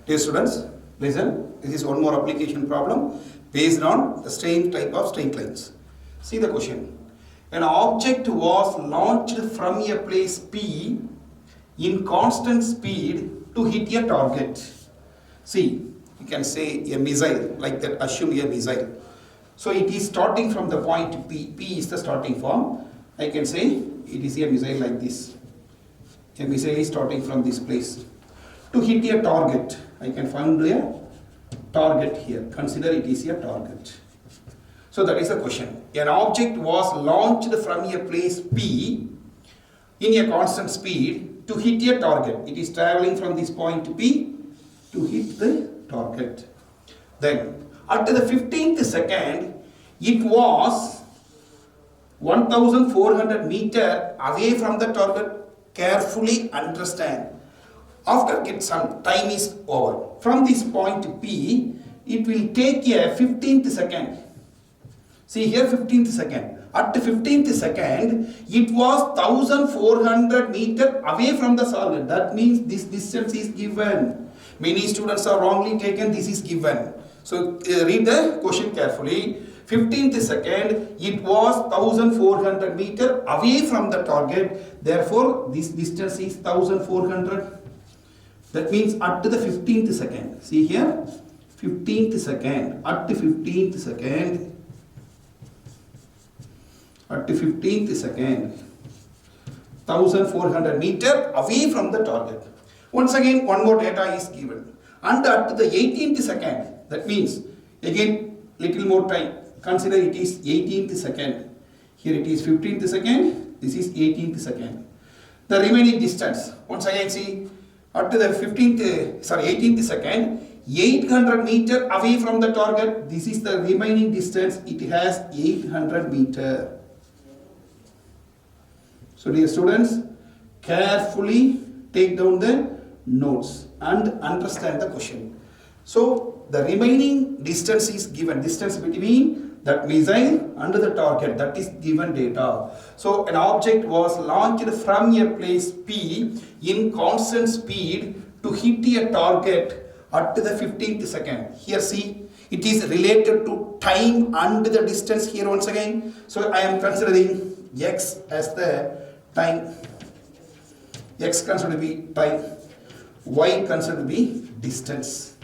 Dear students, listen. This is one more application problem based on the same type of straight lines. See the question. An object was launched from a place P in constant speed to hit a target. See, you can say a missile, like that, assume a missile. So it is starting from the point P. P is the starting form. I can say it is a missile like this. A missile is starting from this place. To hit a target, I can find a target here. Consider it is a target. So that is the question. An object was launched from a place P in a constant speed to hit a target. It is traveling from this point P to hit the target. Then at the 15th second, it was 1400 meters away from the target. Carefully understand. After get some time is over. From this point P, it will take a 15th second. See here 15th second. At 15th second, it was 1400 meter away from the target. That means this distance is given. Many students are wrongly taken, this is given. So read the question carefully. 15th second, it was 1400 meter away from the target. Therefore, this distance is 1400. That means at the 15th second. See here, 15th second. At the 15th second. At the 15th second, 1400 meter away from the target. Once again, one more data is given. And at the 18th second, that means again little more time. Consider it is 18th second. Here it is 15th second. This is 18th second. The remaining distance. Once again, see at the 18th second, 800 meter away from the target. This is the remaining distance. It has 800 meter. So dear students, carefully take down the notes and understand the question. So the remaining distance is given, distance between that missile and the target, that is given data. So an object was launched from a place P in constant speed to hit a target at the 15th second. Here see, it is related to time and the distance here once again. So I am considering x as the time. X considered to be time, y considered to be distance.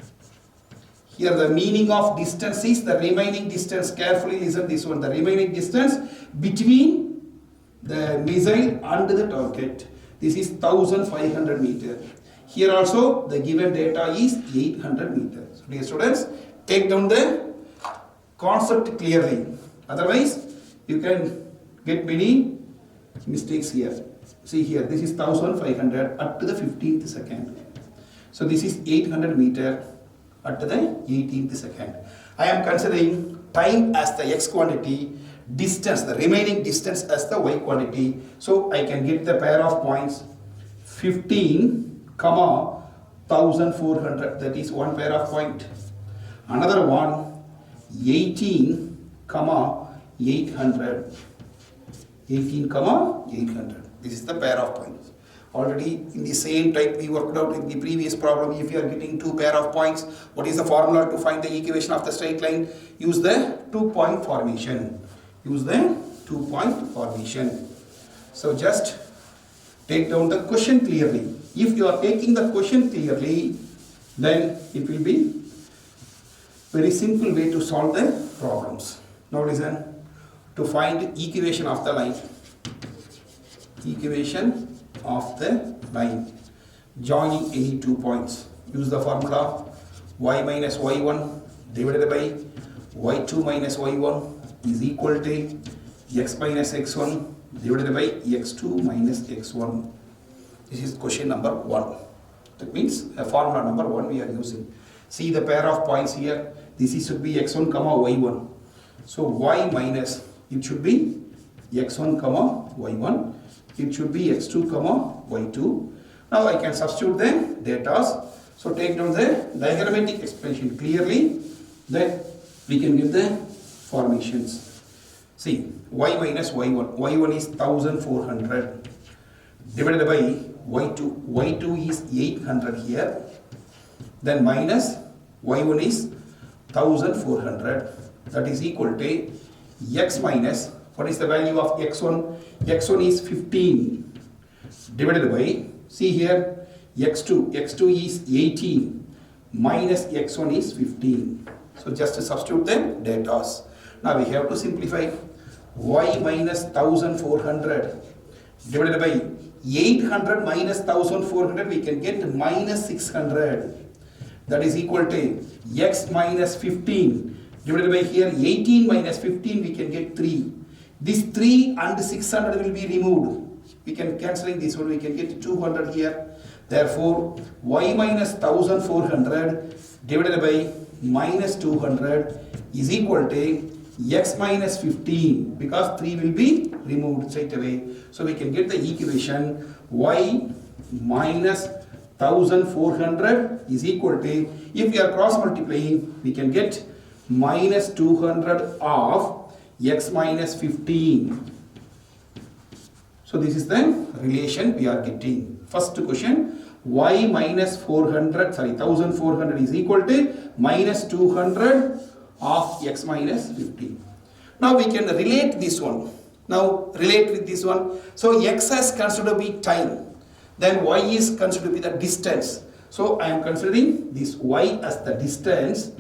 Here the meaning of distance is the remaining distance. Carefully listen this one. The remaining distance between the missile and the target. This is 1500 meter. Here also the given data is 800 meters. So dear students, take down the concept clearly. Otherwise, you can get many mistakes here. See here, this is 1500 up to the 15th second. So this is 800 meter at the 18th second. I am considering time as the x quantity, distance, the remaining distance as the y quantity. So I can get the pair of points 15, 1400. That is one pair of point. Another one 18, 800. 18, 800. This is the pair of points. Already in the same type we worked out in the previous problem. If you are getting two pair of points, what is the formula to find the equation of the straight line? Use the 2-point formation. Use the 2-point formation. So just take down the question clearly. If you are taking the question clearly, then it will be very simple way to solve the problems. Now listen. To find equation of the line. Equation of the line. Joining any 2 points. Use the formula y minus y1 divided by y2 minus y1 is equal to x minus x1 divided by x2 minus x1. This is question number 1. That means a formula number 1 we are using. See the pair of points here. This should be x1 comma y1. So y minus, it should be x1 comma y1. It should be x2 comma y2. Now I can substitute the data. So take down the diagrammatic explanation clearly. Then we can get the formations. See, y minus y1. y1 is 1400 divided by y2. y2 is 800 here. Then minus y1 is 1400. That is equal to x minus, what is the value of x1? x1 is 15 divided by, see here, x2 is 18 minus x1 is 15. So just to substitute the data. Now we have to simplify. Y minus 1400 divided by 800 minus 1400, we can get minus 600. That is equal to x minus 15 divided by here 18 minus 15, we can get 3. This 3 and 600 will be removed. We can cancelling this one, we can get 200 here. Therefore, y minus 1400 divided by minus 200 is equal to x minus 15, because 3 will be removed straight away. So we can get the equation y minus 1400 is equal to, if we are cross multiplying, we can get minus 200 of x minus 15. So this is the relation we are getting. First question, y minus 1400 is equal to minus 200 of x minus 15. Now we can relate this one. Now relate with this one. So x is considered to be time. Then y is considered to be the distance. So I am considering this y as the distance.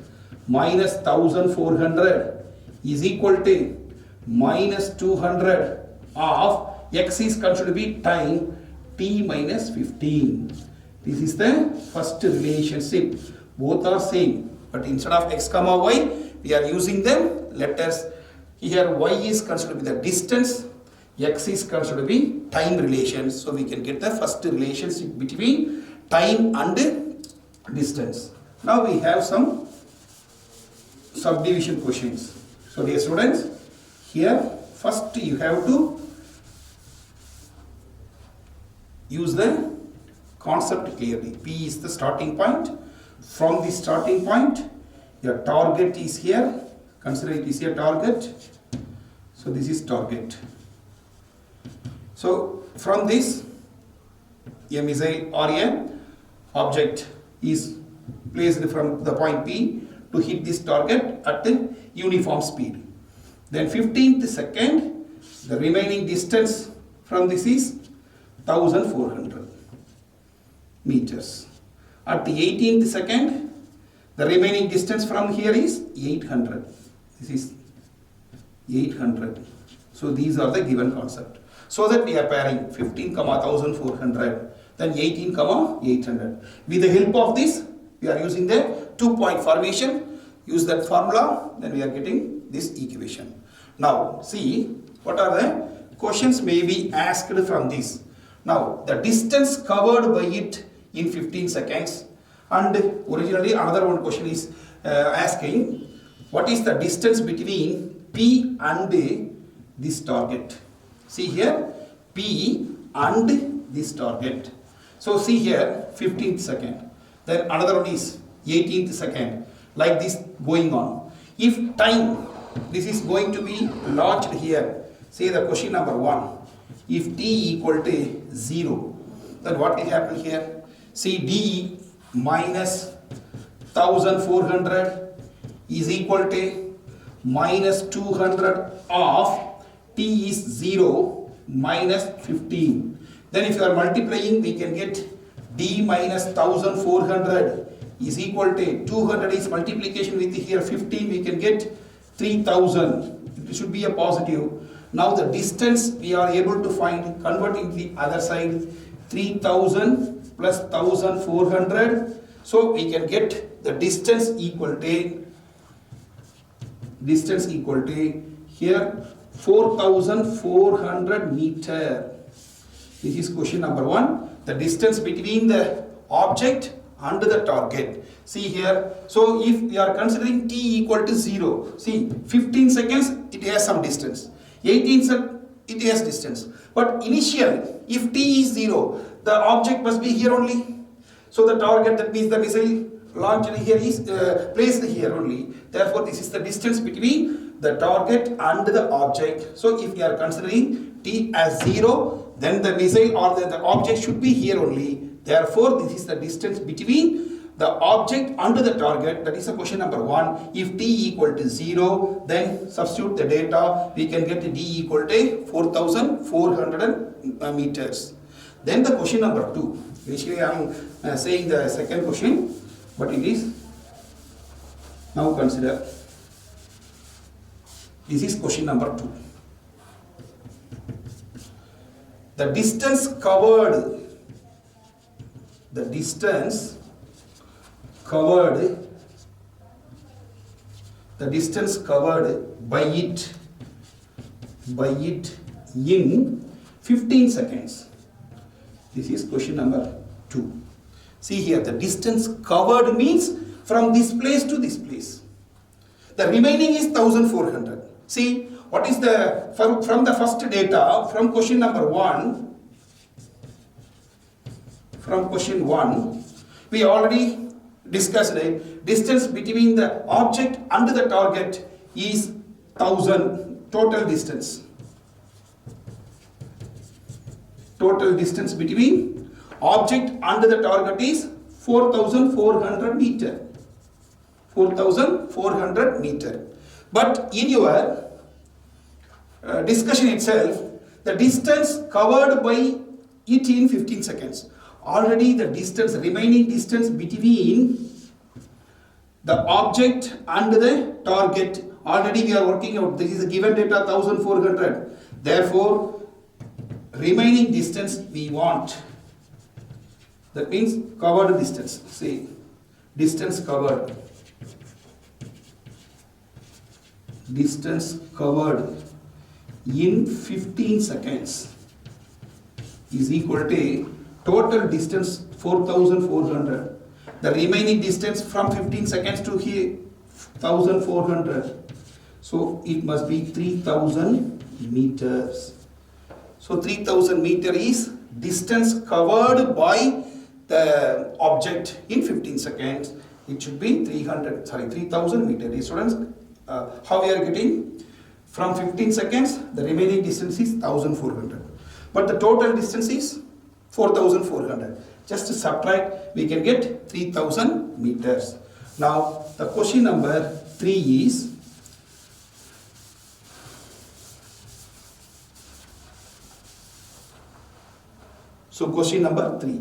Minus 1400 is equal to minus 200 of x is considered to be time, t minus 15. This is the first relationship. Both are same, but instead of x comma y, we are using them letters. Here y is considered to be the distance, x is considered to be time relation. So we can get the first relationship between time and distance. Now we have some subdivision questions. So dear students, here first you have to use the concept clearly. P is the starting point. From the starting point, your target is here. Consider it is a target. So this is target. So from this, a missile or a object is placed from the point P to hit this target at the uniform speed. Then 15th second, the remaining distance from this is 1400 meters. At the 18th second, the remaining distance from here is 800. This is 800. So these are the given concept. So that we are pairing 15, 1400, then 18, 800. With the help of this, we are using the 2-point formation. Use that formula, then we are getting this equation. Now see what are the questions may be asked from this. Now the distance covered by it in 15 seconds, and originally another one question is asking what is the distance between P and this target. See here, P and this target. So see here 15th second, then another one is 18th second, like this going on. If time, this is going to be launched here, say the question number 1, if t equal to 0, then what will happen here? See d minus 1400 is equal to minus 200 of t is 0 minus 15. Then if you are multiplying, we can get d minus 1400 is equal to 200 is multiplication with here 15, we can get 3000. It should be a positive. Now the distance we are able to find, converting the other side, 3000 plus 1400. So we can get the distance equal to here 4400 meter. This is question number 1. The distance between the object and the target. See here. So if we are considering t equal to 0, see 15 seconds it has some distance. 18 seconds it has distance. But initially, if t is 0, the object must be here only. So the target, that means the missile launched here is placed here only. Therefore, this is the distance between the target and the object. So if we are considering t as 0, then the missile or the object should be here only. Therefore, this is the distance between the object and the target. That is the question number 1. If t equal to 0, then substitute the data. We can get d equal to 4400 meters. Then the question number 2. Basically, I am saying the second question, but it is now consider. This is question number 2. The distance covered. The distance covered by it in 15 seconds. This is question number 2. See here, the distance covered means from this place to this place. The remaining is 1400. See, what is the, from the first data, from question number 1, from question 1, we already discussed it. Distance between the object and the target is 1000 total distance. Total distance between object and the target is 4,400 meter. 4,400 meter. But in your discussion itself, the distance covered by it in 15 seconds. Already the distance, remaining distance between the object and the target, already we are working out. This is a given data 1,400. Therefore, remaining distance we want. That means covered distance. See, distance covered. Distance covered in 15 seconds is equal to total distance 4,400. The remaining distance from 15 seconds to here 1,400. So it must be 3,000 meters. So 3,000 meter is distance covered by the object in 15 seconds. It should be 3,000 meter. Dear students, how we are getting? From 15 seconds, the remaining distance is 1,400. But the total distance is 4,400. Just to subtract, we can get 3,000 meters. Now, the question number 3 is, so question number 3.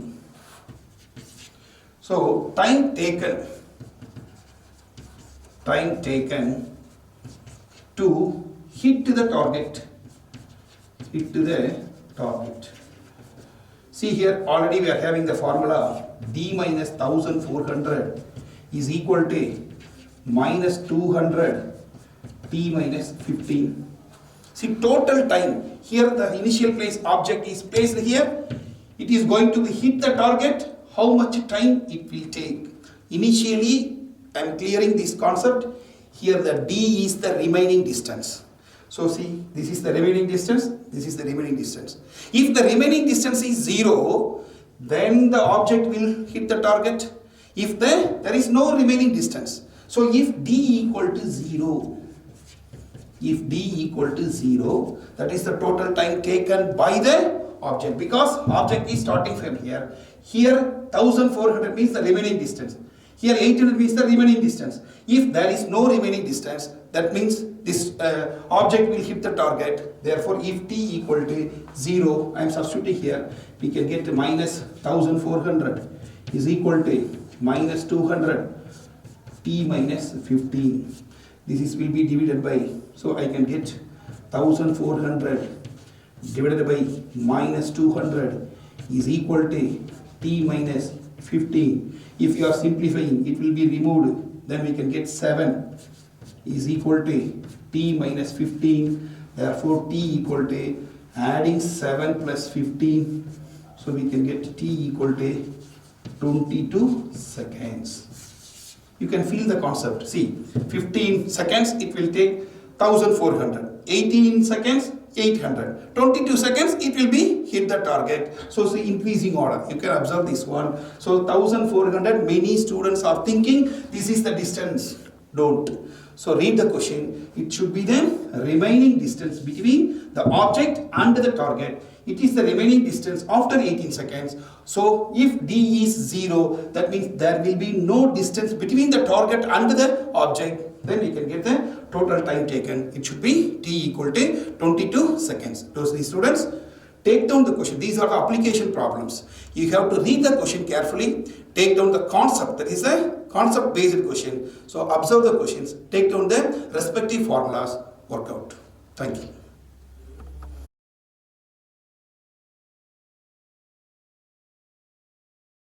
So, time taken to hit the target. See here, already we are having the formula d minus 1,400 is equal to minus 200 t minus 15. See, total time, here the initial place object is placed here. It is going to hit the target. How much time it will take? Initially, I am clearing this concept. Here the d is the remaining distance. So see, this is the remaining distance, this is the remaining distance. If the remaining distance is 0, then the object will hit the target. If there is no remaining distance. So if d equal to 0, that is the total time taken by the object, because object is starting from here. Here 1,400 means the remaining distance. Here 800 means the remaining distance. If there is no remaining distance, that means this object will hit the target. Therefore, if t equal to 0, I am substituting here, we can get minus 1,400 is equal to minus 200 t minus 15. This will be divided by, so I can get 1,400 divided by minus 200 is equal to t minus 15. If you are simplifying, it will be removed. Then we can get 7 is equal to t minus 15. Therefore, t equal to adding 7 plus 15. So we can get t equal to 22 seconds. You can feel the concept. See, 15 seconds it will take 1,400. 18 seconds 800. 22 seconds it will be hit the target. So see, increasing order. You can observe this one. So 1,400, many students are thinking this is the distance. Don't. So read the question. It should be the remaining distance between the object and the target. It is the remaining distance after 18 seconds. So if d is 0, that means there will be no distance between the target and the object. Then we can get the total time taken. It should be t equal to 22 seconds. Those students, take down the question. These are the application problems. You have to read the question carefully. Take down the concept. That is a concept based question. So observe the questions. Take down the respective formulas. Work out. Thank you.